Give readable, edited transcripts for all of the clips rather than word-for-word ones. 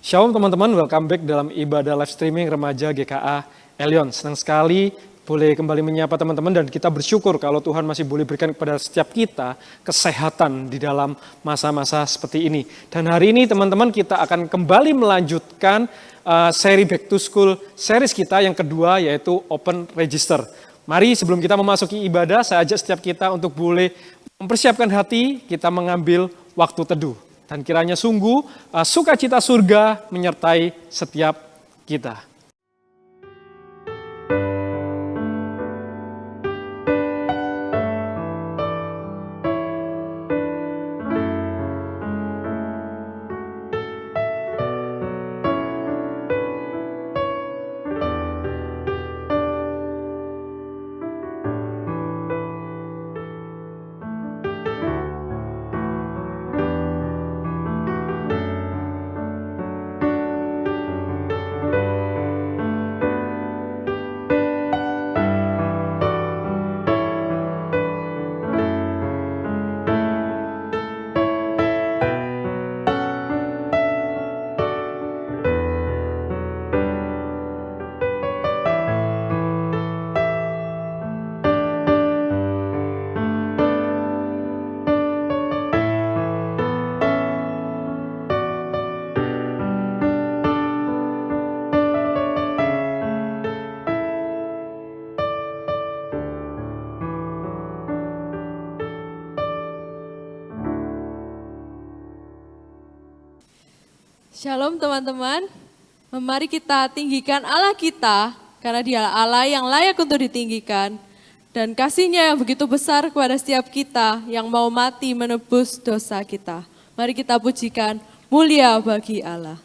Shalom teman-teman, welcome back dalam ibadah live streaming remaja GKA Elion. Senang sekali boleh kembali menyapa teman-teman dan kita bersyukur kalau Tuhan masih boleh berikan kepada setiap kita kesehatan di dalam masa-masa seperti ini. Dan hari ini teman-teman kita akan kembali melanjutkan seri Back to School series kita yang kedua yaitu Open Register. Mari sebelum kita memasuki ibadah, saya ajak setiap kita untuk boleh mempersiapkan hati, kita mengambil waktu teduh. Dan kiranya sungguh sukacita surga menyertai setiap kita. Shalom teman-teman, mari kita tinggikan Allah kita karena Dia Allah yang layak untuk ditinggikan dan kasih-Nya yang begitu besar kepada setiap kita yang mau mati menebus dosa kita. Mari kita pujikan, mulia bagi Allah.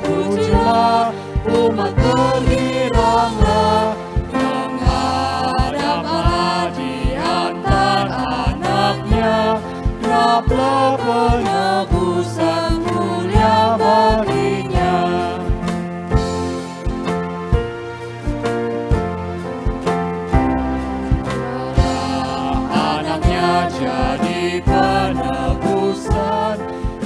Pujilah, umat bergiranglah, menghadap Allah di antara anaknya, dapatlah penebusan mulia baginya. Anaknya jadi penebusan,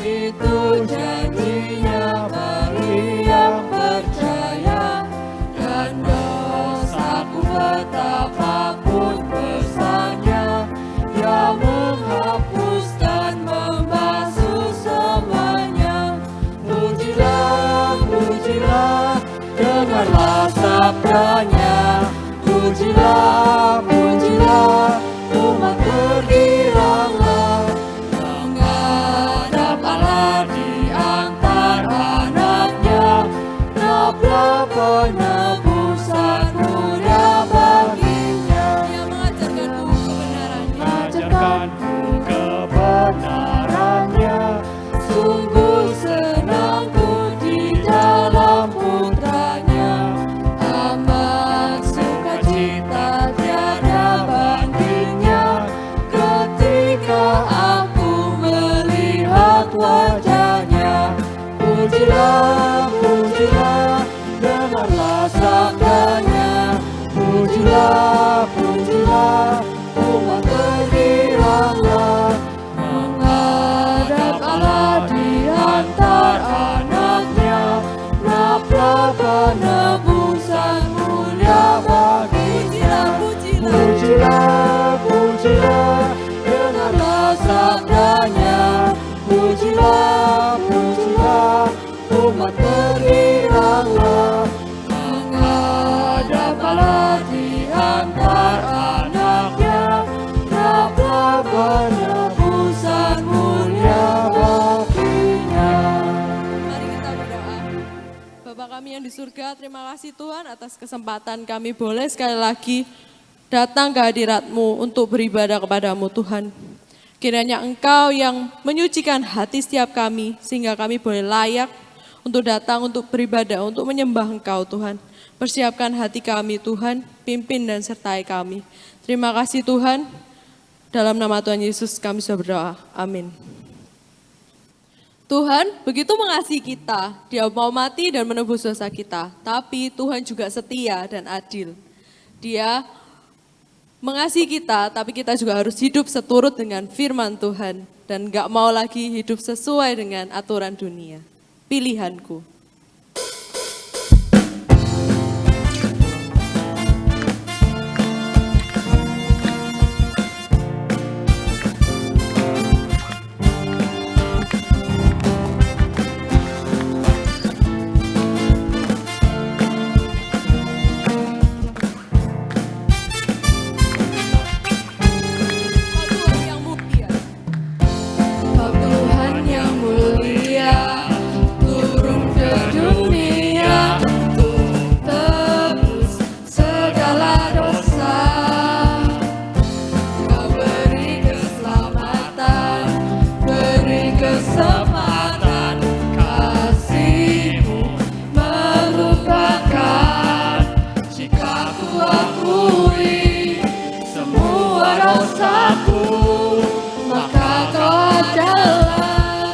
itu janjinya bagi yang percaya, dan dosaku betapapun besarnya, Dia menghapus dan membasuh semuanya. Pujilah, pujilah, dengarlah sabdanya. Pujilah, pujilah, umat bergiranglah, menghadap Allah di antara anaknya, dapatlah penebusan mulia baginya. Dia mengajarkanku kebenarannya, sungguh senangku di dalam putranya, amat sukacita tiada bandingnya, ketika aku melihat wajahnya. Pujilah, pujilah, dengarlah sabdanya. Pujilah, pujilah, umat bergiranglah, menghadap Allah di antara anaknya, dapatlah penebusan mulia baginya. Pujilah, pujilah, dengarlah sabdanya. Pujilah, pujilah, umat bergiranglah, menghadap Allah di antara anaknya, dapatlah penebusan mulia baginya. Mari kita berdoa. Bapa kami kami yang di surga, terima kasih Tuhan atas kesempatan kami boleh sekali lagi datang ke hadirat-Mu untuk beribadah kepadamu Tuhan. Kiranya Engkau yang menyucikan hati setiap kami, sehingga kami boleh layak untuk datang, untuk beribadah, untuk menyembah Engkau Tuhan. Persiapkan hati kami Tuhan, pimpin dan sertai kami. Terima kasih Tuhan, dalam nama Tuhan Yesus kami sudah berdoa, amin. Tuhan begitu mengasihi kita, Dia mau mati dan menebus dosa kita, tapi Tuhan juga setia dan adil. Dia mengasihi kita, tapi kita juga harus hidup seturut dengan firman Tuhan, dan gak mau lagi hidup sesuai dengan aturan dunia. Pilihanku. Tuhan yang mulia, turun ke dunia untuk tebus segala dosa. Kau beri keselamatan, beri kesempatan, kasih-Mu melupakan. Jika ku akui semua dosaku, maka Kau adalah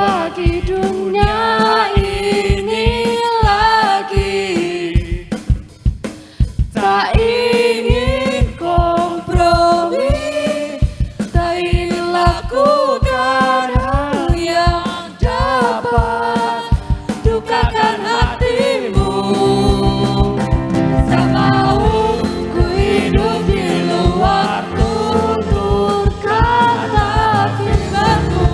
lagi dunia ini lagi. Tak ingin kompromi, tak ingin lakukan hal yang dapat dukakan hatimu. Tak mau ku hidup di luar tutur kata firman-Mu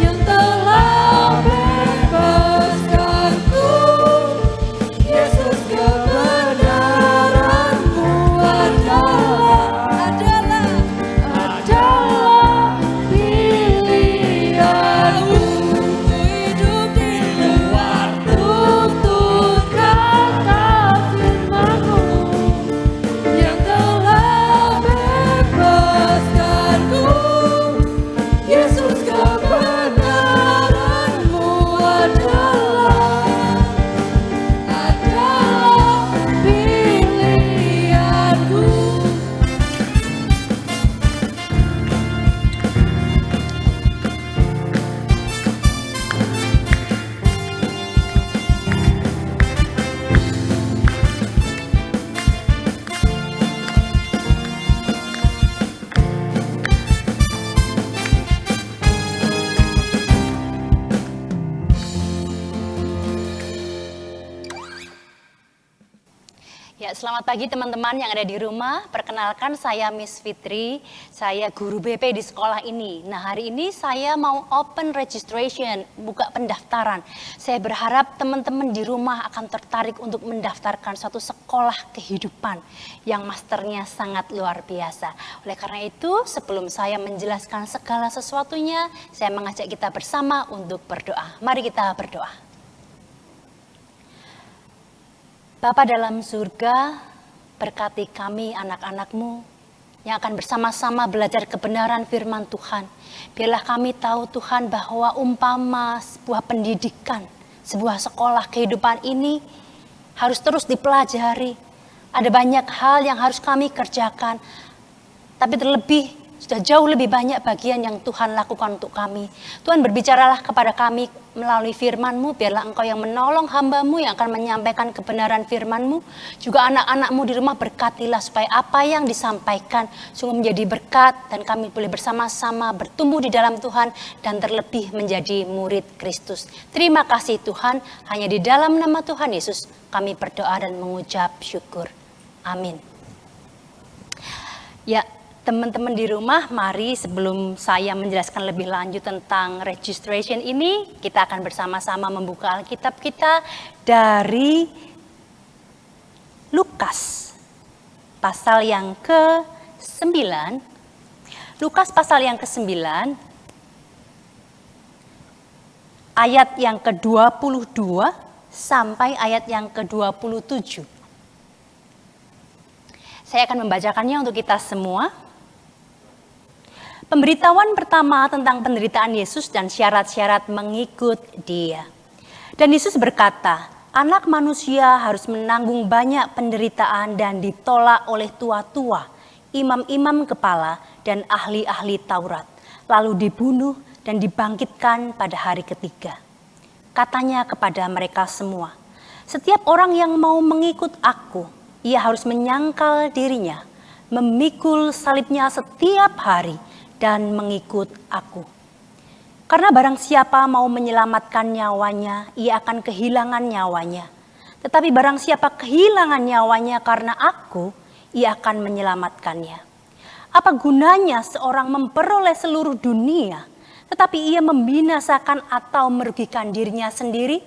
yang telah bebaskanku. Yesus, kebenaran-Mu adalah pilihanku. Ku hidup di luar tutur kata firman-Mu yang telah bebaskanku. Yesus, kebenaran-Mu adalah pilihanku. Ya, selamat pagi teman-teman yang ada di rumah. Perkenalkan, saya Miss Fitri. Saya guru BP di sekolah ini. Nah, hari ini saya mau open registration, buka pendaftaran. Saya berharap teman-teman di rumah akan tertarik untuk mendaftarkan suatu sekolah kehidupan yang masternya sangat luar biasa. Oleh karena itu, sebelum saya menjelaskan segala sesuatunya, saya mengajak kita bersama untuk berdoa. Mari kita berdoa. Bapa dalam surga, berkati kami anak-anak-Mu yang akan bersama-sama belajar kebenaran firman Tuhan. Biarlah kami tahu Tuhan bahwa umpama sebuah pendidikan, sebuah sekolah kehidupan ini harus terus dipelajari. Ada banyak hal yang harus kami kerjakan, tapi terlebih sudah jauh lebih banyak bagian yang Tuhan lakukan untuk kami. Tuhan, berbicaralah kepada kami melalui firman-Mu. Biarlah Engkau yang menolong hamba-Mu yang akan menyampaikan kebenaran firman-Mu. Juga anak-anak-Mu di rumah berkatilah supaya apa yang disampaikan sungguh menjadi berkat. Dan kami boleh bersama-sama bertumbuh di dalam Tuhan dan terlebih menjadi murid Kristus. Terima kasih Tuhan. Hanya di dalam nama Tuhan Yesus kami berdoa dan mengucap syukur. Amin. Ya, teman-teman di rumah, mari sebelum saya menjelaskan lebih lanjut tentang registration ini, kita akan bersama-sama membuka Alkitab kita dari Lukas, pasal yang ke-9. Lukas pasal yang ke-9, ayat yang ke-22 sampai ayat yang ke-27. Saya akan membacakannya untuk kita semua. Pemberitahuan pertama tentang penderitaan Yesus dan syarat-syarat mengikut Dia. Dan Yesus berkata, Anak Manusia harus menanggung banyak penderitaan dan ditolak oleh tua-tua, imam-imam kepala dan ahli-ahli Taurat, lalu dibunuh dan dibangkitkan pada hari ketiga. Katanya kepada mereka semua, setiap orang yang mau mengikut aku, ia harus menyangkal dirinya, memikul salibnya setiap hari, dan mengikut aku. Karena barang siapa mau menyelamatkan nyawanya, ia akan kehilangan nyawanya. Tetapi barang siapa kehilangan nyawanya karena aku, ia akan menyelamatkannya. Apa gunanya seorang memperoleh seluruh dunia, tetapi ia membinasakan atau merugikan dirinya sendiri?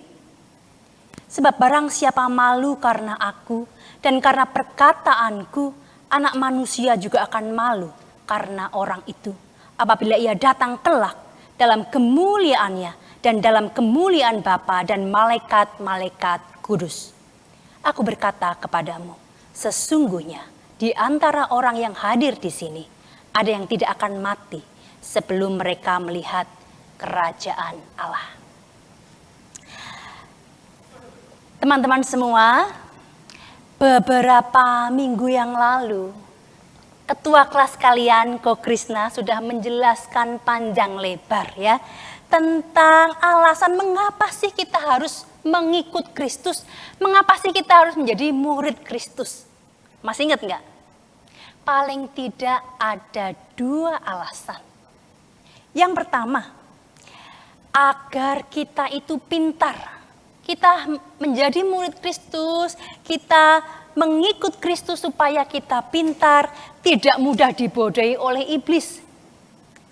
Sebab barang siapa malu karena aku, dan karena perkataanku, Anak Manusia juga akan malu karena orang itu, apabila ia datang kelak dalam kemuliaannya dan dalam kemuliaan Bapa dan malaikat-malaikat kudus. Aku berkata kepadamu, sesungguhnya di antara orang yang hadir di sini, ada yang tidak akan mati sebelum mereka melihat kerajaan Allah. Teman-teman semua, beberapa minggu yang lalu, Ketua kelas kalian, Ko Krishna, sudah menjelaskan panjang lebar ya tentang alasan mengapa sih kita harus mengikut Kristus, mengapa sih kita harus menjadi murid Kristus. Masih ingat nggak? Paling tidak ada 2 alasan. Yang pertama, agar kita itu pintar. Kita menjadi murid Kristus, kita mengikut Kristus supaya kita pintar, tidak mudah dibodohi oleh iblis.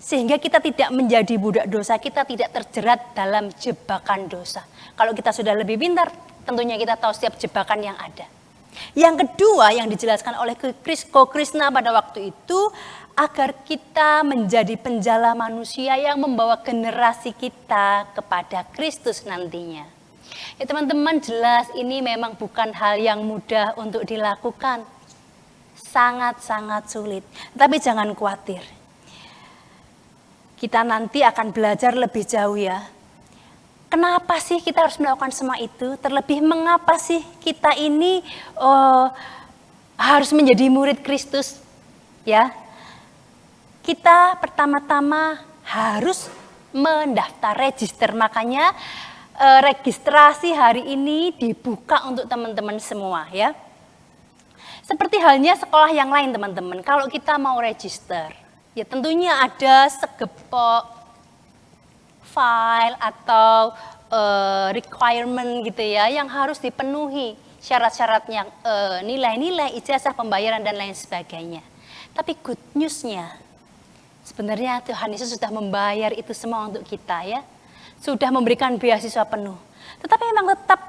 Sehingga kita tidak menjadi budak dosa, kita tidak terjerat dalam jebakan dosa. Kalau kita sudah lebih pintar, tentunya kita tahu setiap jebakan yang ada. Yang kedua yang dijelaskan oleh Ko Krishna pada waktu itu, agar kita menjadi penjala manusia yang membawa generasi kita kepada Kristus nantinya. Ya teman-teman, jelas ini memang bukan hal yang mudah untuk dilakukan. Sangat-sangat sulit. Tapi jangan khawatir. Kita nanti akan belajar lebih jauh ya. Kenapa sih kita harus melakukan semua itu? Terlebih mengapa sih kita ini harus menjadi murid Kristus? Ya, kita pertama-tama harus mendaftar register. Makanya registrasi hari ini dibuka untuk teman-teman semua ya. Seperti halnya sekolah yang lain teman-teman. Kalau kita mau register, ya tentunya ada segepok file atau requirement gitu ya yang harus dipenuhi, syarat-syaratnya, nilai-nilai, ijazah, pembayaran dan lain sebagainya. Tapi good news-nya, sebenarnya Tuhan Yesus sudah membayar itu semua untuk kita ya, sudah memberikan beasiswa penuh. Tetapi memang tetap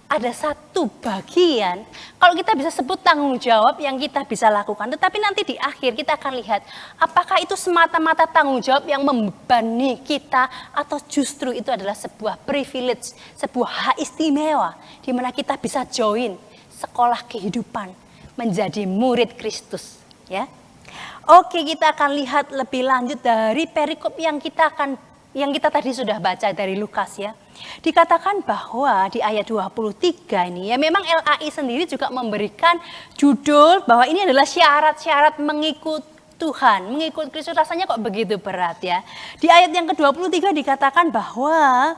ada satu bagian, kalau kita bisa sebut tanggung jawab yang kita bisa lakukan. Tetapi nanti di akhir kita akan lihat, apakah itu semata-mata tanggung jawab yang membebani kita, atau justru itu adalah sebuah privilege, sebuah hak istimewa, di mana kita bisa join sekolah kehidupan, menjadi murid Kristus. Ya, oke, kita akan lihat lebih lanjut dari perikop yang kita tadi sudah baca dari Lukas ya. Dikatakan bahwa di ayat 23 ini ya, memang LAI sendiri juga memberikan judul bahwa ini adalah syarat-syarat mengikut Tuhan, mengikut Kristus. Rasanya kok begitu berat ya. Di ayat yang ke-23 dikatakan bahwa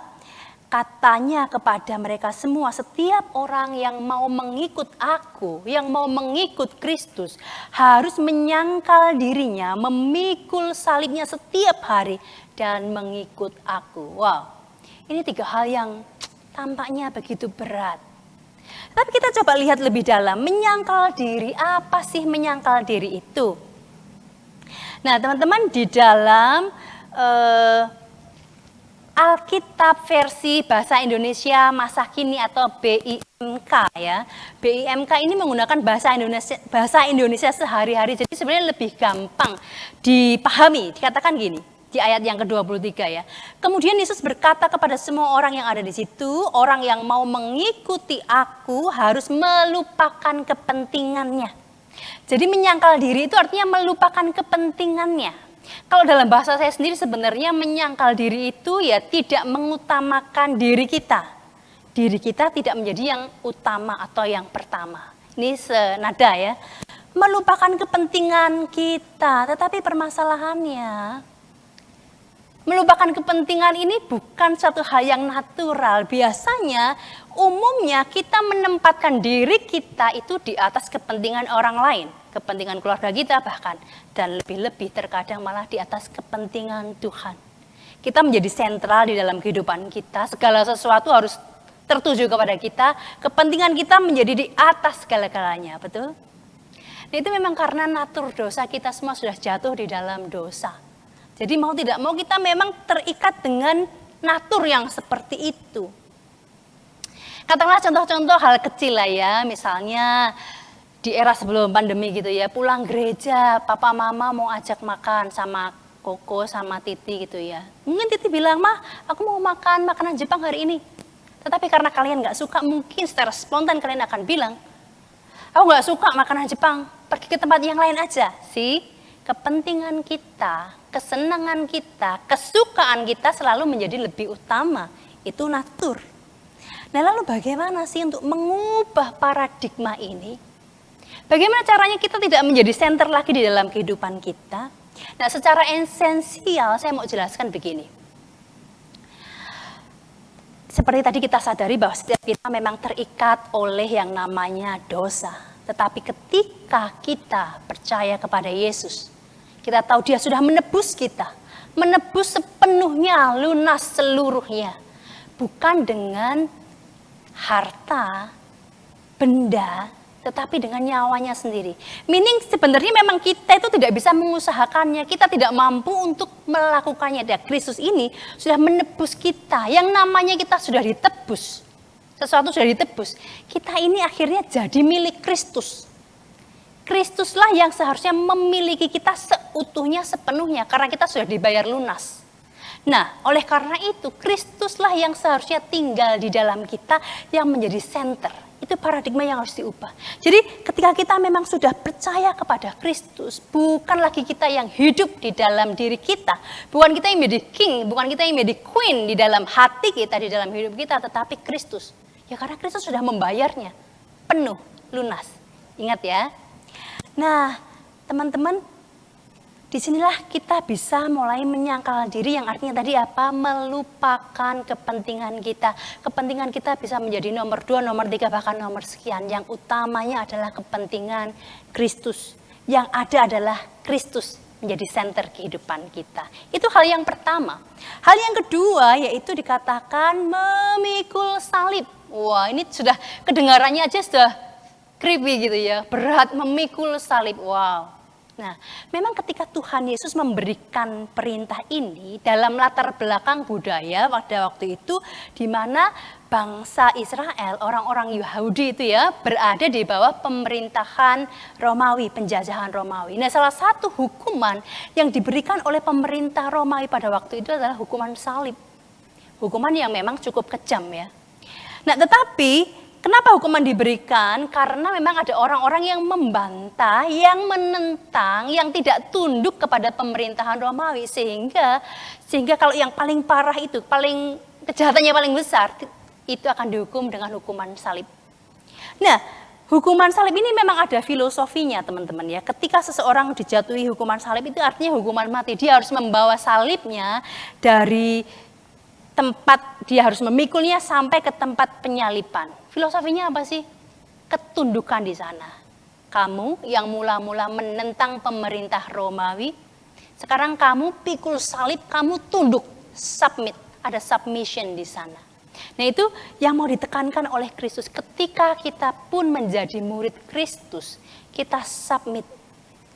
katanya kepada mereka semua, setiap orang yang mau mengikut aku, yang mau mengikut Kristus, harus menyangkal dirinya, memikul salibnya setiap hari dan mengikut aku. Wow. Ini 3 hal yang tampaknya begitu berat. Tapi kita coba lihat lebih dalam, menyangkal diri, apa sih menyangkal diri itu? Nah teman-teman, di dalam Alkitab versi Bahasa Indonesia Masa Kini atau BIMK ya. BIMK ini menggunakan bahasa Indonesia sehari-hari, jadi sebenarnya lebih gampang dipahami. Dikatakan gini, di ayat yang ke-23 ya. Kemudian Yesus berkata kepada semua orang yang ada di situ, orang yang mau mengikuti aku harus melupakan kepentingannya. Jadi menyangkal diri itu artinya melupakan kepentingannya. Kalau dalam bahasa saya sendiri sebenarnya menyangkal diri itu ya tidak mengutamakan diri kita. Diri kita tidak menjadi yang utama atau yang pertama. Ini senada ya. Melupakan kepentingan kita, tetapi permasalahannya melupakan kepentingan ini bukan satu hal yang natural. Biasanya, umumnya kita menempatkan diri kita itu di atas kepentingan orang lain. Kepentingan keluarga kita bahkan. Dan lebih-lebih terkadang malah di atas kepentingan Tuhan. Kita menjadi sentral di dalam kehidupan kita. Segala sesuatu harus tertuju kepada kita. Kepentingan kita menjadi di atas segala-galanya. Betul? Nah, itu memang karena natur dosa kita semua sudah jatuh di dalam dosa. Jadi mau tidak mau kita memang terikat dengan natur yang seperti itu. Katakanlah contoh-contoh hal kecil lah ya, misalnya di era sebelum pandemi gitu ya, pulang gereja, papa mama mau ajak makan sama Koko sama Titi gitu ya. Mungkin Titi bilang, "Mah, aku mau makan makanan Jepang hari ini." Tetapi karena kalian gak suka, mungkin secara spontan kalian akan bilang, "Aku gak suka makanan Jepang, pergi ke tempat yang lain aja." Kepentingan kita, kesenangan kita, kesukaan kita selalu menjadi lebih utama. Itu natur. Nah lalu bagaimana sih untuk mengubah paradigma ini? Bagaimana caranya kita tidak menjadi senter lagi di dalam kehidupan kita? Nah secara esensial saya mau jelaskan begini. seperti tadi kita sadari bahwa setiap kita memang terikat oleh yang namanya dosa. Tetapi ketika kita percaya kepada Yesus, kita tahu Dia sudah menebus kita. Menebus sepenuhnya, lunas seluruhnya. Bukan dengan harta, benda, tetapi dengan nyawanya sendiri. Meaning sebenarnya memang kita itu tidak bisa mengusahakannya. Kita tidak mampu untuk melakukannya. Dan Kristus ini sudah menebus kita. Yang namanya kita sudah ditebus. Sesuatu sudah ditebus. Kita ini akhirnya jadi milik Kristus. Kristuslah yang seharusnya memiliki kita seutuhnya, sepenuhnya. Karena kita sudah dibayar lunas. Nah, oleh karena itu, Kristuslah yang seharusnya tinggal di dalam kita yang menjadi center. Itu paradigma yang harus diubah. Jadi ketika kita memang sudah percaya kepada Kristus, bukan lagi kita yang hidup di dalam diri kita. Bukan kita yang menjadi king, bukan kita yang menjadi queen di dalam hati kita, di dalam hidup kita, tetapi Kristus. Ya karena Kristus sudah membayarnya penuh, lunas. Ingat ya. Nah, teman-teman, disinilah kita bisa mulai menyangkal diri, yang artinya tadi apa? Melupakan kepentingan kita. Kepentingan kita bisa menjadi nomor 2, nomor 3, bahkan nomor sekian. Yang utamanya adalah kepentingan Kristus. Yang ada adalah Kristus menjadi center kehidupan kita. Itu hal yang pertama. Hal yang kedua yaitu dikatakan memikul salib. Wah, ini sudah kedengarannya aja sudah creepy gitu ya. Berat, memikul salib. Wow. Nah, memang ketika Tuhan Yesus memberikan perintah ini dalam latar belakang budaya pada waktu itu, di mana bangsa Israel, orang-orang Yahudi itu ya, berada di bawah pemerintahan Romawi, penjajahan Romawi. Nah, salah satu hukuman yang diberikan oleh pemerintah Romawi pada waktu itu adalah hukuman salib. Hukuman yang memang cukup kejam ya. Nah, tetapi kenapa hukuman diberikan? Karena memang ada orang-orang yang membantah, yang menentang, yang tidak tunduk kepada pemerintahan Romawi. Sehingga kalau yang paling parah itu, kejahatannya paling besar, itu akan dihukum dengan hukuman salib. Nah, hukuman salib ini memang ada filosofinya teman-teman ya. Ketika seseorang dijatuhi hukuman salib itu artinya hukuman mati. Dia harus membawa salibnya dari tempat, dia harus memikulnya sampai ke tempat penyalipan. Filosofinya apa sih? Ketundukan di sana. Kamu yang mula-mula menentang pemerintah Romawi, sekarang kamu pikul salib, kamu tunduk, submit, ada submission di sana. Nah, itu yang mau ditekankan oleh Kristus. Ketika kita pun menjadi murid Kristus, kita submit,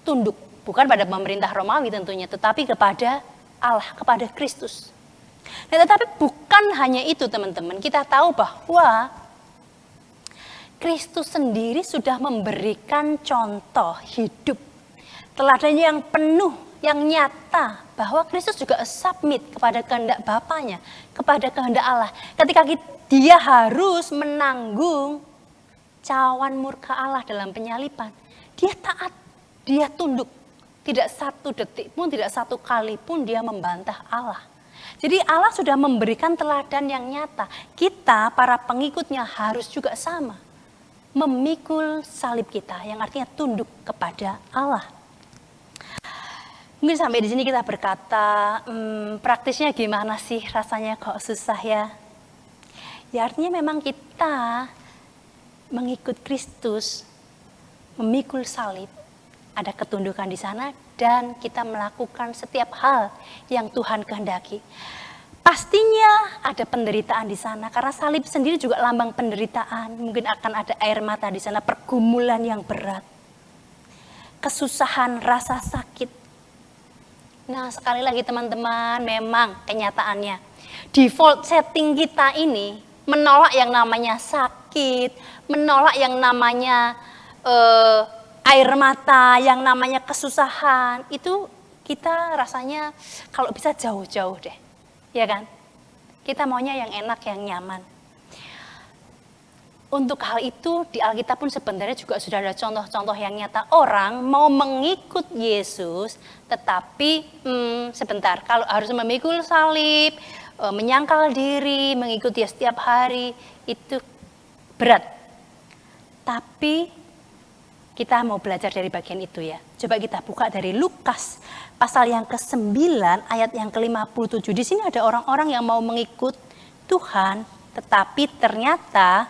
tunduk, bukan pada pemerintah Romawi tentunya, tetapi kepada Allah, kepada Kristus. Nah, tetapi bukan hanya itu teman-teman, kita tahu bahwa Kristus sendiri sudah memberikan contoh hidup, teladan yang penuh, yang nyata, bahwa Kristus juga submit kepada kehendak Bapanya, kepada kehendak Allah. Ketika dia harus menanggung cawan murka Allah dalam penyalipan, dia taat, dia tunduk. Tidak satu detik pun, tidak satu kali pun dia membantah Allah. Jadi Allah sudah memberikan teladan yang nyata. Kita para pengikutnya harus juga sama. Memikul salib kita, yang artinya tunduk kepada Allah. Mungkin sampai di sini kita berkata, praktisnya gimana sih rasanya kok susah ya? Ya artinya memang kita mengikut Kristus, memikul salib, ada ketundukan di sana, dan kita melakukan setiap hal yang Tuhan kehendaki. Pastinya ada penderitaan di sana, karena salib sendiri juga lambang penderitaan. Mungkin akan ada air mata di sana, pergumulan yang berat, kesusahan, rasa sakit. Nah, sekali lagi teman-teman, memang kenyataannya default setting kita ini menolak yang namanya sakit, menolak yang namanya air mata, yang namanya kesusahan. Itu kita rasanya kalau bisa jauh-jauh deh, ya kan? Kita maunya yang enak, yang nyaman. Untuk hal itu di Alkitab pun sebenarnya juga sudah ada contoh-contoh yang nyata. Orang mau mengikut Yesus, tetapi sebentar, kalau harus memikul salib, menyangkal diri, mengikuti dia setiap hari, itu berat. Tapi kita mau belajar dari bagian itu ya. Coba kita buka dari Lukas pasal yang ke-9 ayat yang ke-57. Di sini ada orang-orang yang mau mengikut Tuhan, tetapi ternyata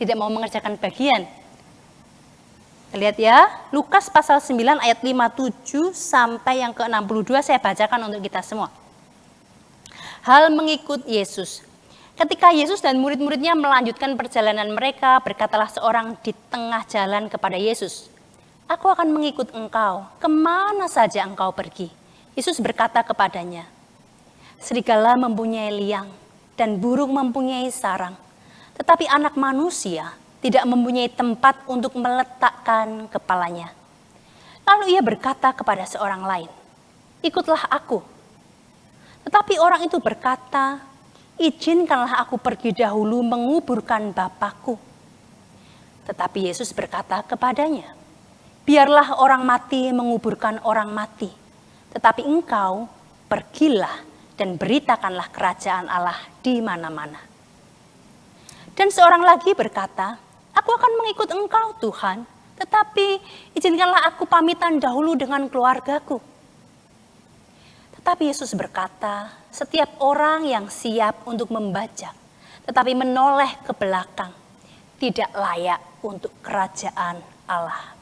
tidak mau mengerjakan bagian. Lihat ya, Lukas pasal 9 ayat 57 sampai yang ke-62 saya bacakan untuk kita semua. Hal mengikut Yesus. Ketika Yesus dan murid-muridnya melanjutkan perjalanan mereka, berkatalah seorang di tengah jalan kepada Yesus, "Aku akan mengikut engkau, kemana saja engkau pergi." Yesus berkata kepadanya, "Serigala mempunyai liang dan burung mempunyai sarang, tetapi anak manusia tidak mempunyai tempat untuk meletakkan kepalanya." Lalu ia berkata kepada seorang lain, "Ikutlah aku." Tetapi orang itu berkata, "Izinkanlah aku pergi dahulu menguburkan Bapakku." Tetapi Yesus berkata kepadanya, "Biarlah orang mati menguburkan orang mati, tetapi engkau pergilah dan beritakanlah kerajaan Allah di mana-mana." Dan seorang lagi berkata, "Aku akan mengikut engkau Tuhan, tetapi izinkanlah aku pamitan dahulu dengan keluargaku." Tetapi Yesus berkata, setiap orang yang siap untuk membaca, tetapi menoleh ke belakang, tidak layak untuk kerajaan Allah.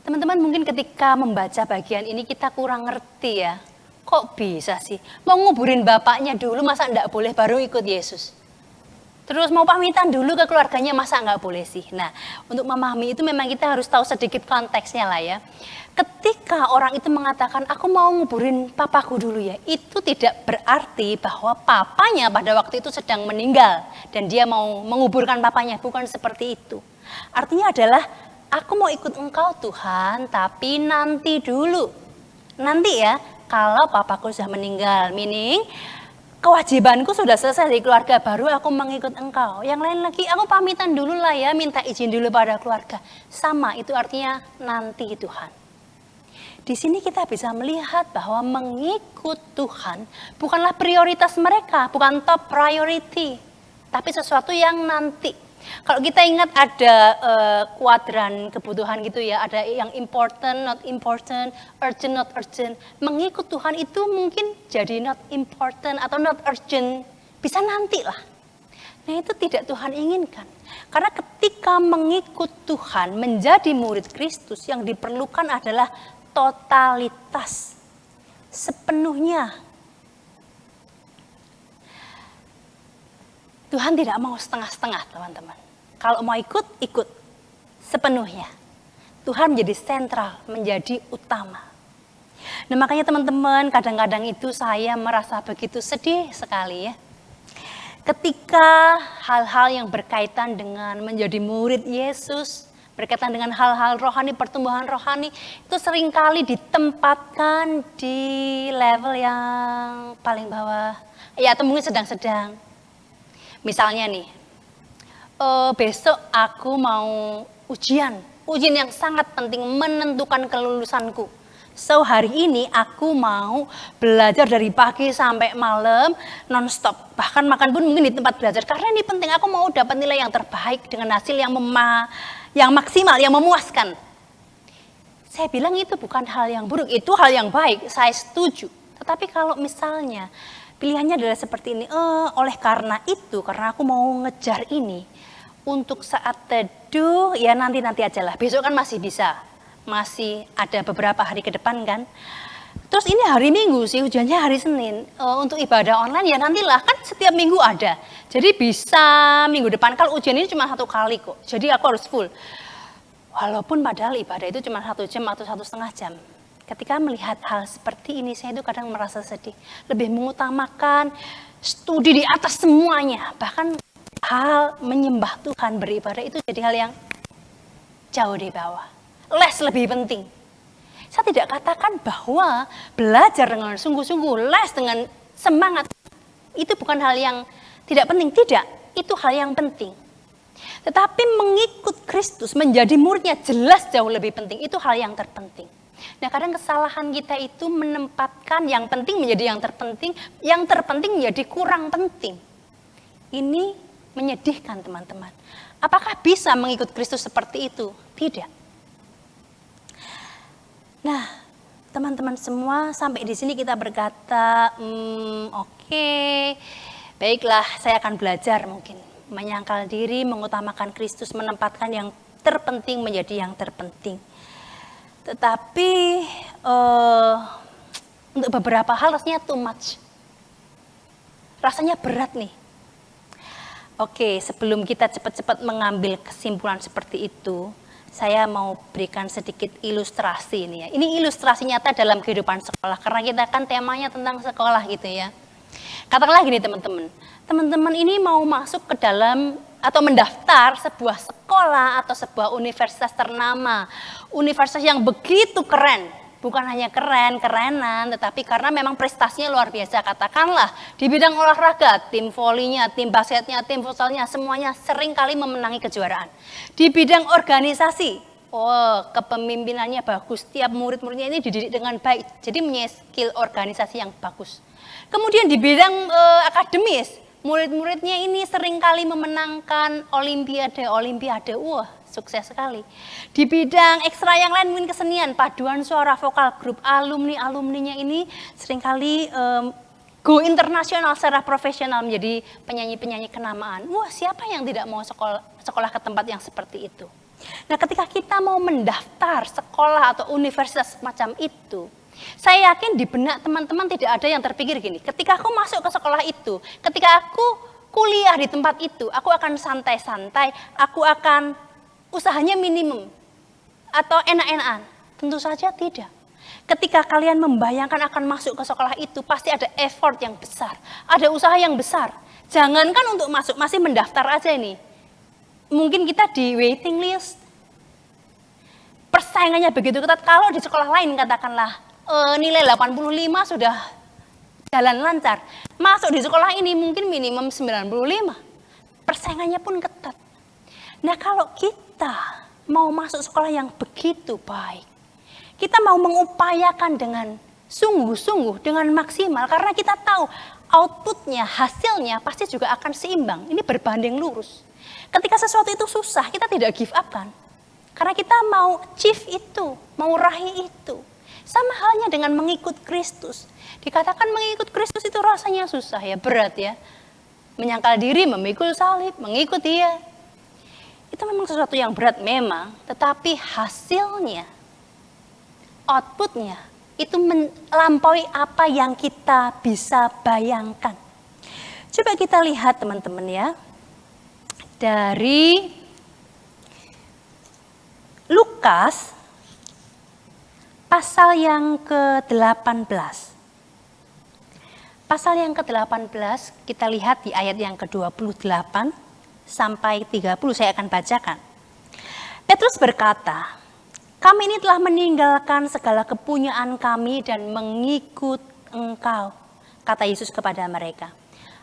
Teman-teman, mungkin ketika membaca bagian ini kita kurang ngerti ya. Kok bisa sih? Mau nguburin bapaknya dulu, masa enggak boleh baru ikut Yesus? Terus mau pamitan dulu ke keluarganya, masa enggak boleh sih? Nah, untuk memahami itu memang kita harus tahu sedikit konteksnya lah ya. Ketika orang itu mengatakan, "Aku mau nguburin papaku dulu ya," itu tidak berarti bahwa papanya pada waktu itu sedang meninggal dan dia mau menguburkan papanya, bukan seperti itu. Artinya adalah, "Aku mau ikut engkau Tuhan, tapi nanti dulu. Nanti ya, kalau papaku sudah meninggal, meaning kewajibanku sudah selesai di keluarga, baru aku mengikut engkau. Yang lain lagi, aku pamitan dulu lah ya, minta izin dulu pada keluarga." Sama, itu artinya nanti Tuhan. Di sini kita bisa melihat bahwa mengikut Tuhan bukanlah prioritas mereka, bukan top priority, tapi sesuatu yang nanti. Kalau kita ingat ada kuadran kebutuhan gitu ya, ada yang important, not important, urgent, not urgent. Mengikut Tuhan itu mungkin jadi not important atau not urgent, bisa nanti lah. Nah, itu tidak Tuhan inginkan. Karena ketika mengikut Tuhan, menjadi murid Kristus, yang diperlukan adalah totalitas, sepenuhnya. Tuhan tidak mau setengah-setengah, teman-teman. Kalau mau ikut, ikut sepenuhnya. Tuhan menjadi sentral, menjadi utama. Nah, makanya teman-teman, kadang-kadang itu saya merasa begitu sedih sekali ya. Ketika hal-hal yang berkaitan dengan menjadi murid Yesus, berkaitan dengan hal-hal rohani, pertumbuhan rohani, itu seringkali ditempatkan di level yang paling bawah. Ya, atau mungkin sedang-sedang. Misalnya nih, besok aku mau ujian yang sangat penting, menentukan kelulusanku. So, hari ini aku mau belajar dari pagi sampai malam non-stop. Bahkan makan pun mungkin di tempat belajar. Karena ini penting, aku mau dapat nilai yang terbaik dengan hasil yang maksimal, yang memuaskan. Saya bilang itu bukan hal yang buruk, itu hal yang baik, saya setuju. Tetapi kalau misalnya pilihannya adalah seperti ini, oleh karena itu, karena aku mau ngejar ini, untuk saat teduh, ya nanti-nanti aja lah, besok kan masih bisa. Masih ada beberapa hari ke depan kan. Terus ini hari Minggu sih, hujannya hari Senin. Untuk ibadah online ya nantilah, kan setiap minggu ada. Jadi bisa minggu depan, kalau ujian ini cuma 1 kali kok. Jadi aku harus full. Walaupun padahal ibadah itu cuma 1 jam atau 1,5 jam. Ketika melihat hal seperti ini, saya itu kadang merasa sedih. Lebih mengutamakan studi di atas semuanya. Bahkan hal menyembah Tuhan, beribadah itu jadi hal yang jauh di bawah. Les lebih penting. Saya tidak katakan bahwa belajar dengan sungguh-sungguh, les dengan semangat, itu bukan hal yang tidak penting. Tidak, itu hal yang penting. Tetapi mengikut Kristus, menjadi muridnya jelas jauh lebih penting. Itu hal yang terpenting. Nah, kadang kesalahan kita itu menempatkan yang penting menjadi yang terpenting menjadi kurang penting. Ini menyedihkan teman-teman. Apakah bisa mengikut Kristus seperti itu? Tidak. Nah, teman-teman semua, sampai di sini kita berkata, oke, Baiklah, saya akan belajar mungkin. Menyangkal diri, mengutamakan Kristus, menempatkan yang terpenting menjadi yang terpenting. Tetapi untuk beberapa hal rasanya too much. Rasanya berat nih. Oke, sebelum kita cepat-cepat mengambil kesimpulan seperti itu, saya mau berikan sedikit ilustrasi ini ya. Ini ilustrasi nyata dalam kehidupan sekolah, karena kita kan temanya tentang sekolah gitu ya. Katakanlah gini teman-teman, teman-teman ini mau masuk ke dalam atau mendaftar sebuah sekolah atau sebuah universitas ternama. Universitas yang begitu keren, bukan hanya keren-kerenan, tetapi karena memang prestasinya luar biasa. Katakanlah di bidang olahraga, tim volinya, tim basketnya, tim futsalnya, semuanya sering kali memenangi kejuaraan. Di bidang organisasi, kepemimpinannya bagus, tiap murid-muridnya ini dididik dengan baik, jadi punya skill organisasi yang bagus. Kemudian di bidang akademis, murid-muridnya ini seringkali memenangkan olimpiade, wah sukses sekali. Di bidang ekstra yang lain mungkin kesenian, paduan suara, vokal, grup alumninya ini seringkali go internasional secara profesional menjadi penyanyi-penyanyi kenamaan. Wah, siapa yang tidak mau sekolah ke tempat yang seperti itu? Nah, ketika kita mau mendaftar sekolah atau universitas semacam itu, saya yakin di benak teman-teman tidak ada yang terpikir gini, ketika aku masuk ke sekolah itu, ketika aku kuliah di tempat itu, aku akan santai-santai, aku akan usahanya minimum atau enak-enakan. Tentu saja tidak. Ketika kalian membayangkan akan masuk ke sekolah itu, pasti ada effort yang besar, ada usaha yang besar. Jangankan untuk masuk, masih mendaftar aja ini. Mungkin kita di waiting list. Persaingannya begitu ketat, kalau di sekolah lain katakanlah, nilai 85 sudah jalan lancar. Masuk di sekolah ini mungkin minimum 95. Persaingannya pun ketat. Nah, kalau kita mau masuk sekolah yang begitu baik, kita mau mengupayakan dengan sungguh-sungguh, dengan maksimal, karena kita tahu outputnya, hasilnya pasti juga akan seimbang. Ini berbanding lurus. Ketika sesuatu itu susah, kita tidak give up kan? Karena kita mau achieve itu, mau raih itu. Sama halnya dengan mengikut Kristus. Dikatakan mengikut Kristus itu rasanya susah ya, berat ya. Menyangkal diri, memikul salib, mengikut Dia. Itu memang sesuatu yang berat memang, tetapi hasilnya, outputnya, itu melampaui apa yang kita bisa bayangkan. Coba kita lihat teman-teman ya. Dari Lukas pasal yang ke-18. Pasal yang ke-18 kita lihat di ayat yang ke-28 sampai 30, saya akan bacakan. Petrus berkata, "Kami ini telah meninggalkan segala kepunyaan kami dan mengikut Engkau," kata Yesus kepada mereka.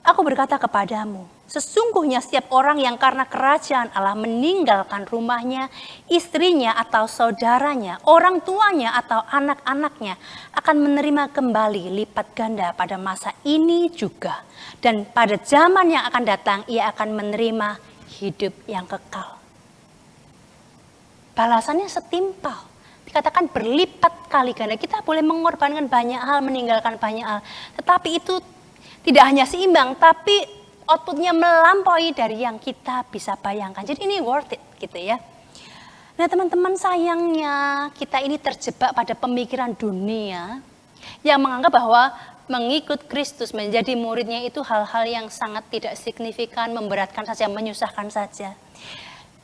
"Aku berkata kepadamu, sesungguhnya setiap orang yang karena kerajaan Allah meninggalkan rumahnya, istrinya atau saudaranya, orang tuanya atau anak-anaknya akan menerima kembali lipat ganda pada masa ini juga. Dan pada zaman yang akan datang ia akan menerima hidup yang kekal." Balasannya setimpal. Dikatakan berlipat kali ganda. Kita boleh mengorbankan banyak hal, meninggalkan banyak hal. Tetapi itu tidak hanya seimbang, tapi outputnya melampaui dari yang kita bisa bayangkan. Jadi ini worth it gitu ya. Nah teman-teman, sayangnya kita ini terjebak pada pemikiran dunia yang menganggap bahwa mengikut Kristus, menjadi muridnya itu hal-hal yang sangat tidak signifikan, memberatkan saja, menyusahkan saja.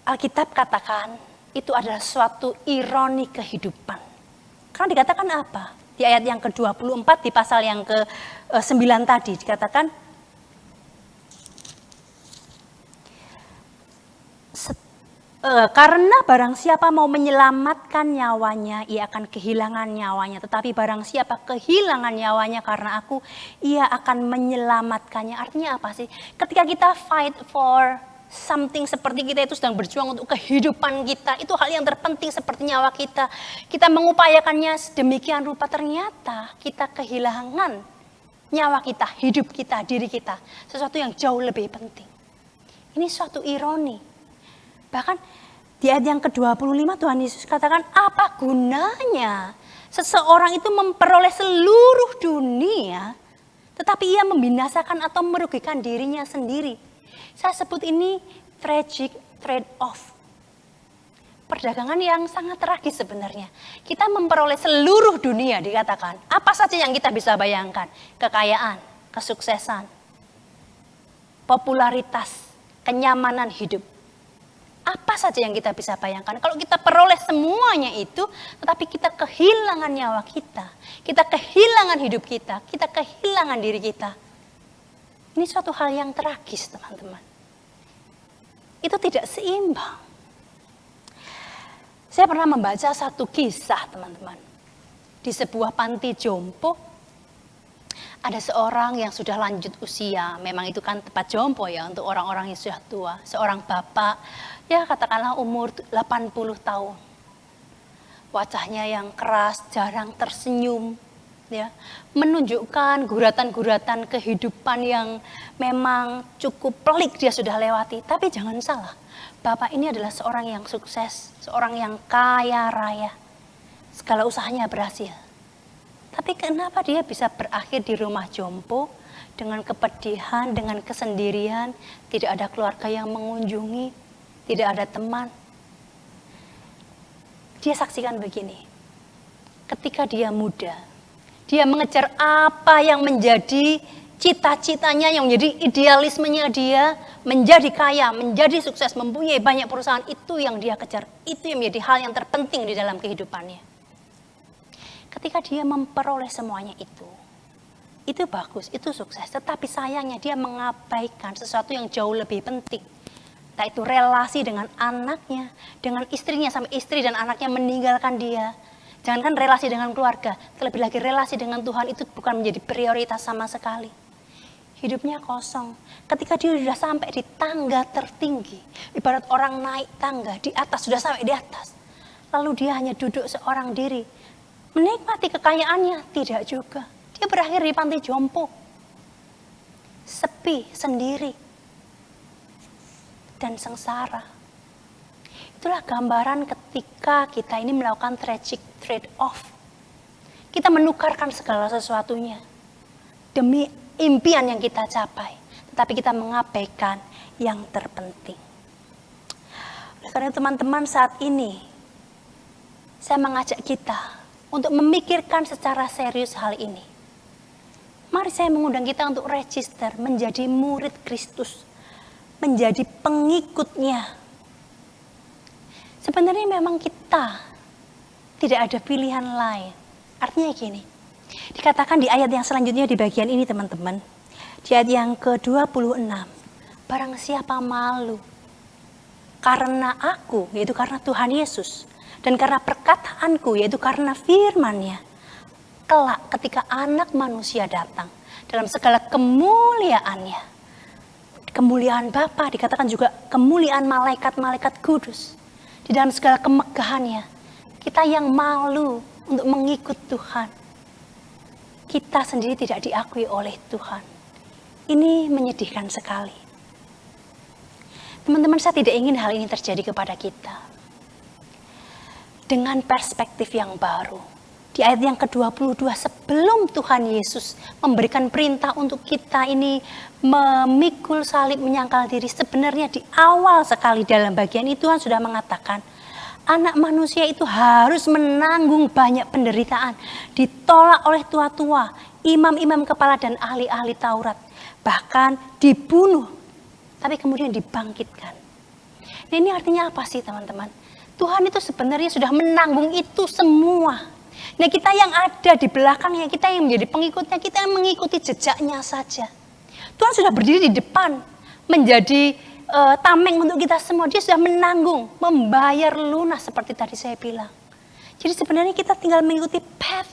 Alkitab katakan itu adalah suatu ironi kehidupan. Karena dikatakan apa? Di ayat yang ke-24 di pasal yang ke-9 tadi dikatakan, karena barang siapa mau menyelamatkan nyawanya, ia akan kehilangan nyawanya. Tetapi barang siapa kehilangan nyawanya karena aku, ia akan menyelamatkannya. Artinya apa sih? Ketika kita fight for something, seperti kita itu sedang berjuang untuk kehidupan kita, itu hal yang terpenting seperti nyawa kita. Kita mengupayakannya sedemikian rupa, ternyata kita kehilangan nyawa kita, hidup kita, diri kita. Sesuatu yang jauh lebih penting. Ini suatu ironi. Bahkan di ayat yang ke-25 Tuhan Yesus katakan, apa gunanya seseorang itu memperoleh seluruh dunia tetapi ia membinasakan atau merugikan dirinya sendiri. Saya sebut ini tragic trade-off. Perdagangan yang sangat tragis sebenarnya. Kita memperoleh seluruh dunia dikatakan. Apa saja yang kita bisa bayangkan? Kekayaan, kesuksesan, popularitas, kenyamanan hidup. Apa saja yang kita bisa bayangkan. Kalau kita peroleh semuanya itu, tetapi kita kehilangan nyawa kita. Kita kehilangan hidup kita. Kita kehilangan diri kita. Ini suatu hal yang tragis, teman-teman. Itu tidak seimbang. Saya pernah membaca satu kisah, teman-teman. Di sebuah panti jompo, ada seorang yang sudah lanjut usia. Memang itu kan tempat jompo ya untuk orang-orang yang sudah tua. Seorang bapak, ya katakanlah umur 80 tahun. Wajahnya yang keras, jarang tersenyum. Ya, menunjukkan guratan-guratan kehidupan yang memang cukup pelik dia sudah lewati. Tapi jangan salah, bapak ini adalah seorang yang sukses, seorang yang kaya raya. Segala usahanya berhasil. Tapi kenapa dia bisa berakhir di rumah jompo dengan kepedihan, dengan kesendirian, tidak ada keluarga yang mengunjungi, tidak ada teman. Dia saksikan begini, ketika dia muda, dia mengejar apa yang menjadi cita-citanya, yang menjadi idealismenya dia, menjadi kaya, menjadi sukses, mempunyai banyak perusahaan, itu yang dia kejar. Itu yang menjadi hal yang terpenting di dalam kehidupannya. Ketika dia memperoleh semuanya itu bagus, itu sukses. Tetapi sayangnya dia mengabaikan sesuatu yang jauh lebih penting. Entah itu relasi dengan anaknya, dengan istrinya, sampai istri dan anaknya meninggalkan dia. Jangankan relasi dengan keluarga, terlebih lagi relasi dengan Tuhan itu bukan menjadi prioritas sama sekali. Hidupnya kosong. Ketika dia sudah sampai di tangga tertinggi, ibarat orang naik tangga di atas, sudah sampai di atas. Lalu dia hanya duduk seorang diri, menikmati kekayaannya, tidak juga. Dia berakhir di panti jompo. Sepi, sendiri. Dan sengsara. Itulah gambaran ketika kita ini melakukan tragic trade-off. Kita menukarkan segala sesuatunya demi impian yang kita capai. Tetapi kita mengabaikan yang terpenting. Oleh karena teman-teman saat ini, saya mengajak kita untuk memikirkan secara serius hal ini. Mari saya mengundang kita untuk register menjadi murid Kristus, menjadi pengikutnya. Sebenarnya memang kita tidak ada pilihan lain. Artinya gini, dikatakan di ayat yang selanjutnya di bagian ini teman-teman, di ayat yang ke-26, barang siapa malu karena aku, yaitu karena Tuhan Yesus, dan karena perkataanku, yaitu karena firman-Nya, kelak ketika anak manusia datang dalam segala kemuliaannya, kemuliaan Bapa, dikatakan juga kemuliaan malaikat-malaikat kudus, di dalam segala kemegahannya, kita yang malu untuk mengikut Tuhan, kita sendiri tidak diakui oleh Tuhan. Ini menyedihkan sekali. Teman-teman, saya tidak ingin hal ini terjadi kepada kita. Dengan perspektif yang baru. Di ayat yang ke-22, sebelum Tuhan Yesus memberikan perintah untuk kita ini memikul salib, menyangkal diri, sebenarnya di awal sekali dalam bagian itu Tuhan sudah mengatakan, anak manusia itu harus menanggung banyak penderitaan, ditolak oleh tua-tua, imam-imam kepala dan ahli-ahli Taurat, bahkan dibunuh, tapi kemudian dibangkitkan. Nah, ini artinya apa sih teman-teman? Tuhan itu sebenarnya sudah menanggung itu semua. Nah, kita yang ada di belakangnya, kita yang menjadi pengikutnya, kita yang mengikuti jejaknya saja. Tuhan sudah berdiri di depan, menjadi tameng untuk kita semua. Dia sudah menanggung, membayar lunas seperti tadi saya bilang. Jadi sebenarnya kita tinggal mengikuti path,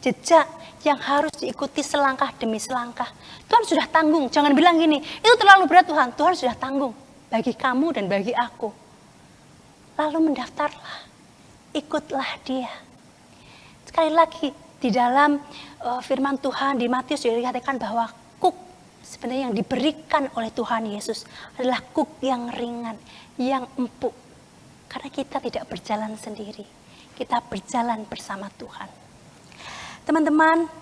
jejak yang harus diikuti selangkah demi selangkah. Tuhan sudah tanggung, jangan bilang gini, itu terlalu berat Tuhan. Tuhan sudah tanggung bagi kamu dan bagi aku. Lalu mendaftarlah, ikutlah dia. Sekali lagi, di dalam firman Tuhan di Matius juga dikatakan bahwa kuk sebenarnya yang diberikan oleh Tuhan Yesus adalah kuk yang ringan, yang empuk. Karena kita tidak berjalan sendiri, kita berjalan bersama Tuhan. Teman-teman,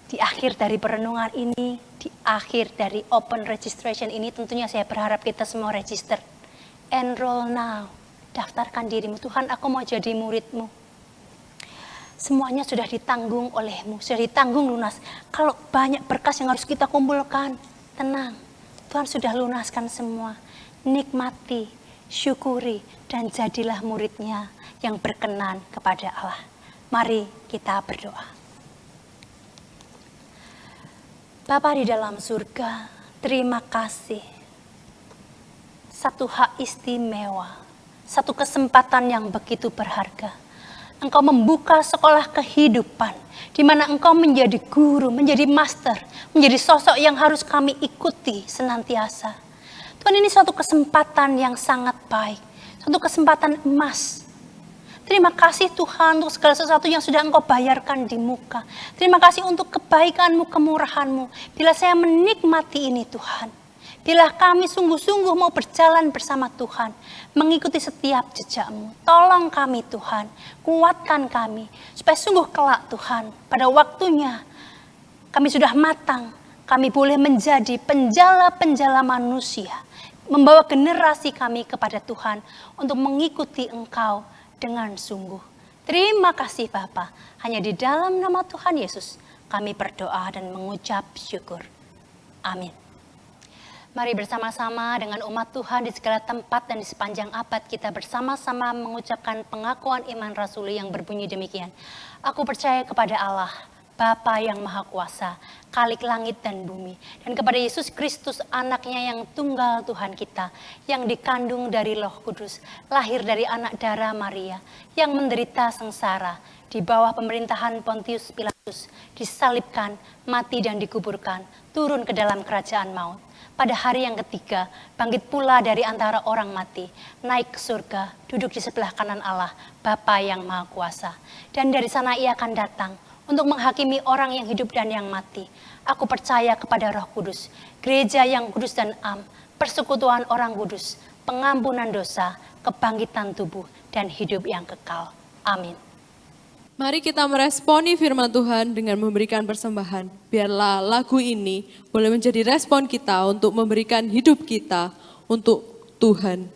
Di akhir dari perenungan ini, di akhir dari open registration ini, tentunya saya berharap kita semua register. Enroll now, daftarkan dirimu. Tuhan, aku mau jadi murid-Mu. Semuanya sudah ditanggung oleh-Mu, sudah ditanggung lunas. Kalau banyak berkas yang harus kita kumpulkan, tenang. Tuhan sudah lunaskan semua. Nikmati, syukuri, dan jadilah murid-Nya yang berkenan kepada Allah. Mari kita berdoa. Bapa di dalam surga, terima kasih. Satu hak istimewa, satu kesempatan yang begitu berharga. Engkau membuka sekolah kehidupan, di mana Engkau menjadi guru, menjadi master, menjadi sosok yang harus kami ikuti senantiasa. Tuhan, ini suatu kesempatan yang sangat baik, suatu kesempatan emas. Terima kasih Tuhan untuk segala sesuatu yang sudah Engkau bayarkan di muka. Terima kasih untuk kebaikan-Mu, kemurahan-Mu. Bila saya menikmati ini Tuhan, bila kami sungguh-sungguh mau berjalan bersama Tuhan, mengikuti setiap jejak-Mu, tolong kami Tuhan, kuatkan kami, supaya sungguh kelak Tuhan, pada waktunya kami sudah matang, kami boleh menjadi penjala-penjala manusia, membawa generasi kami kepada Tuhan untuk mengikuti Engkau dengan sungguh. Terima kasih Bapa, hanya di dalam nama Tuhan Yesus kami berdoa dan mengucap syukur. Amin. Mari bersama-sama dengan umat Tuhan di segala tempat dan di sepanjang abad kita bersama-sama mengucapkan pengakuan iman rasuli yang berbunyi demikian. Aku percaya kepada Allah, Bapa yang Maha Kuasa, Khalik langit dan bumi, dan kepada Yesus Kristus anaknya yang tunggal Tuhan kita, yang dikandung dari Roh Kudus, lahir dari anak darah Maria, yang menderita sengsara, di bawah pemerintahan Pontius Pilatus, disalibkan, mati dan dikuburkan, turun ke dalam kerajaan maut. Pada hari yang ketiga, bangkit pula dari antara orang mati, naik ke surga, duduk di sebelah kanan Allah, Bapa yang Maha Kuasa. Dan dari sana Ia akan datang untuk menghakimi orang yang hidup dan yang mati. Aku percaya kepada Roh Kudus, gereja yang kudus dan am, persekutuan orang kudus, pengampunan dosa, kebangkitan tubuh, dan hidup yang kekal. Amin. Mari kita meresponi firman Tuhan dengan memberikan persembahan. Biarlah lagu ini boleh menjadi respon kita untuk memberikan hidup kita untuk Tuhan.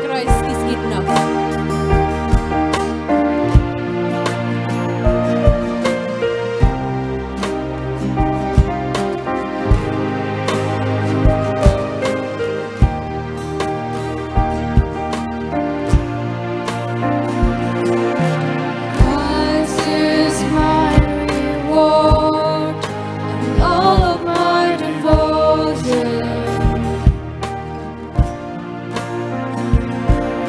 Christ is enough. Christ is my reward and all of my devotion.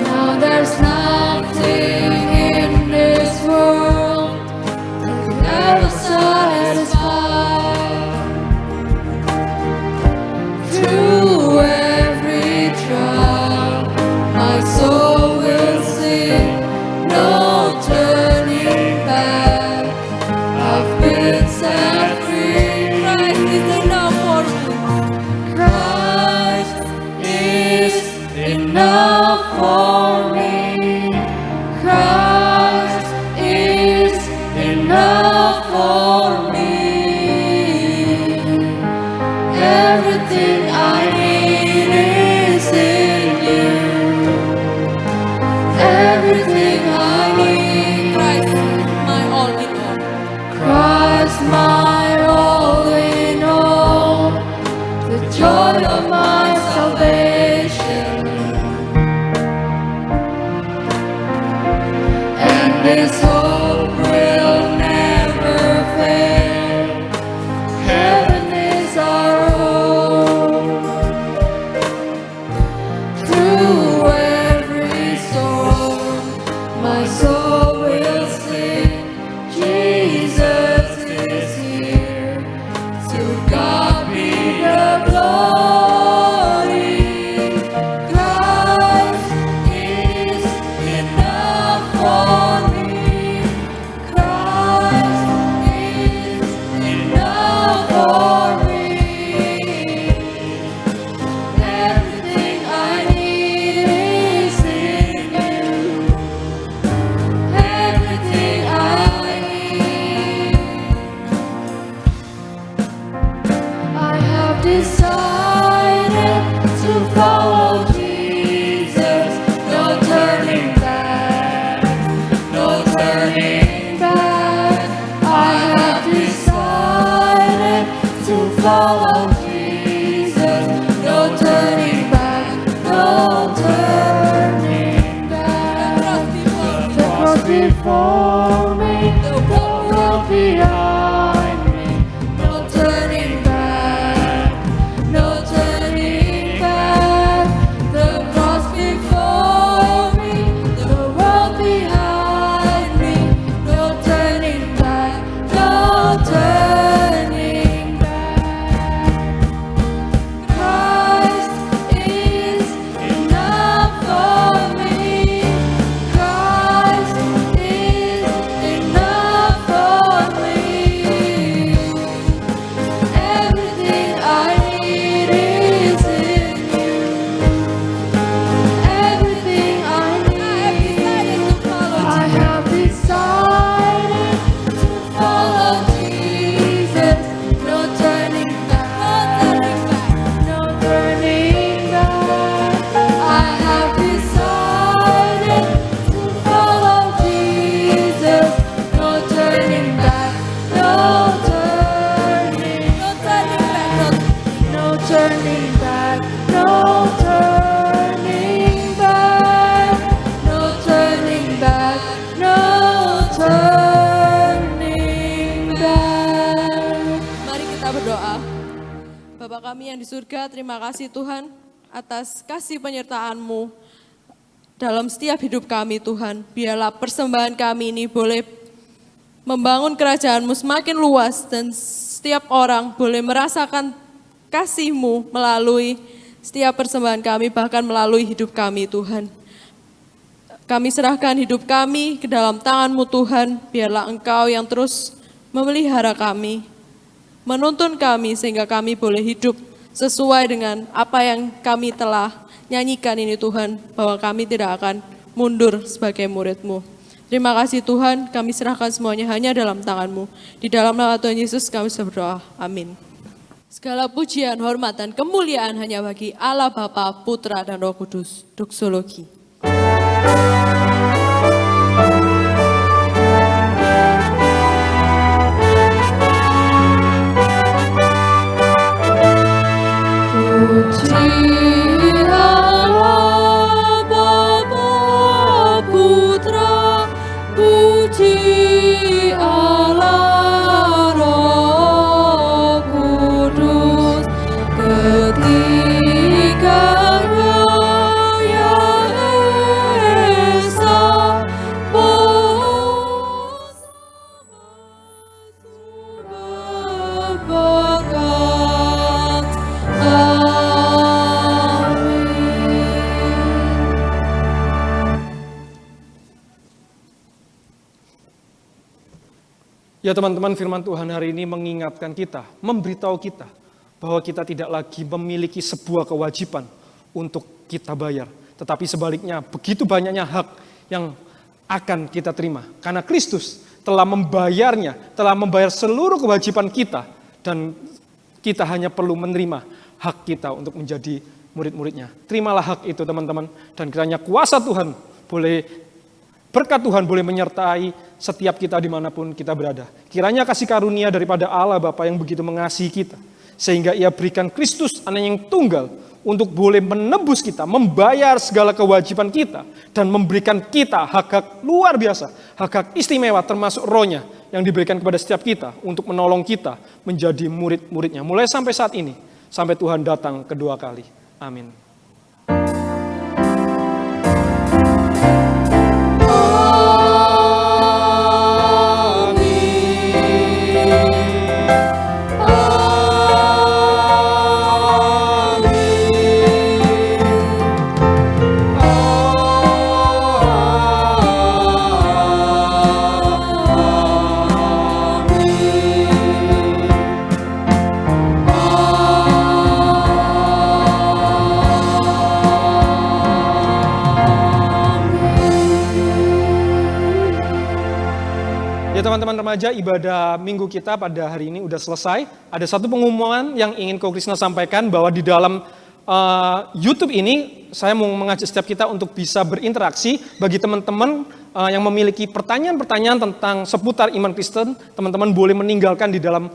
Now there's nothing in this world that can ever satisfy. Through every trial, my soul will sing. No turning back. I've been set free. Christ is enough for me. Christ is enough for me. Christ is enough for me. Everything I need is in you. Everything I need. Christ, my all in all. Christ, my all in all, the joy of my salvation, and this hope will never fail. Heaven is our home. Through every storm, my soul will sing. Jesus is here. To God be the glory. Christ is enough for me. follow Jesus. No turning back, no turning back. The cross before me, the world behind me. No turning back, no turning back. The cross before me, the world behind me. No turning back, no turning back. Christ is enough for me. Christ is enough for me. Everything I need is in you. Everything I need, I have decided to follow Jesus. No turning back, no turning back. I have decided to follow Jesus. No turning back, no turning, no turning back, no turning back, no turning back, no turning back. Mari kita berdoa. Bapa kami yang di surga, terima kasih Tuhan atas kasih penyertaan-Mu dalam setiap hidup kami Tuhan. Biarlah persembahan kami ini boleh membangun kerajaan-Mu semakin luas dan setiap orang boleh merasakan kasih-Mu melalui setiap persembahan kami, bahkan melalui hidup kami Tuhan. Kami serahkan hidup kami ke dalam tangan-Mu Tuhan, biarlah Engkau yang terus memelihara kami, menuntun kami sehingga kami boleh hidup sesuai dengan apa yang kami telah nyanyikan ini Tuhan, bahwa kami tidak akan mundur sebagai murid-Mu. Terima kasih Tuhan, kami serahkan semuanya hanya dalam tangan-Mu. Di dalam nama Tuhan Yesus kami berdoa, amin. Segala pujian, hormat, dan kemuliaan hanya bagi Allah Bapa, Putra, dan Roh Kudus. Doksologi. Puji Allah Bapa Putra, puji Allah Roh Kudus, ketiganya yang esa berbakat. Ya teman-teman, firman Tuhan hari ini mengingatkan kita, memberitahu kita bahwa kita tidak lagi memiliki sebuah kewajiban untuk kita bayar. Tetapi sebaliknya begitu banyaknya hak yang akan kita terima. Karena Kristus telah membayarnya, telah membayar seluruh kewajiban kita. Dan kita hanya perlu menerima hak kita untuk menjadi murid-muridnya. Terimalah hak itu teman-teman. Dan kiranya kuasa Tuhan boleh, berkat Tuhan boleh menyertai setiap kita dimanapun kita berada. Kiranya kasih karunia daripada Allah Bapa yang begitu mengasihi kita. Sehingga Ia berikan Kristus anak yang tunggal untuk boleh menebus kita, membayar segala kewajiban kita. Dan memberikan kita hak-hak luar biasa, hak-hak istimewa termasuk rohnya yang diberikan kepada setiap kita untuk menolong kita menjadi murid-muridnya. Mulai sampai saat ini, sampai Tuhan datang kedua kali. Amin. Teman-teman remaja, ibadah minggu kita pada hari ini udah selesai. Ada satu pengumuman yang ingin Ko Krisna sampaikan, bahwa di dalam YouTube ini saya mau mengajak setiap kita untuk bisa berinteraksi. Bagi teman-teman yang memiliki pertanyaan-pertanyaan tentang seputar iman Kristen, teman-teman boleh meninggalkan di dalam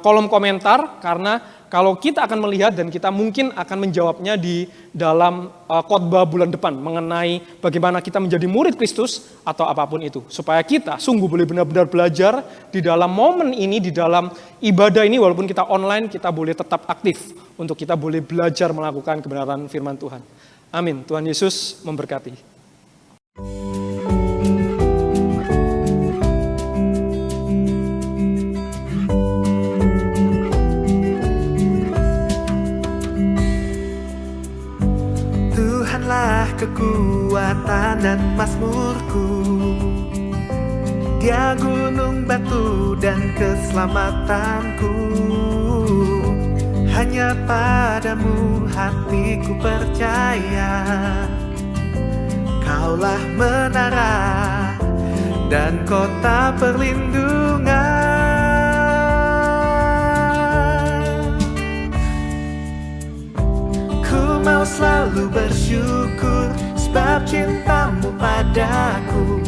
kolom komentar, karena kalau kita akan melihat dan kita mungkin akan menjawabnya di dalam khotbah bulan depan mengenai bagaimana kita menjadi murid Kristus atau apapun itu. Supaya kita sungguh boleh benar-benar belajar di dalam momen ini, di dalam ibadah ini, walaupun kita online, kita boleh tetap aktif untuk kita boleh belajar melakukan kebenaran firman Tuhan. Amin. Tuhan Yesus memberkati. Tuhanlah kekuatan dan mazmurku, Dia gunung batu dan keselamatanku. Hanya padamu hatiku percaya, Kaulah menara dan kota perlindungan. Mau selalu bersyukur sebab cintamu padaku.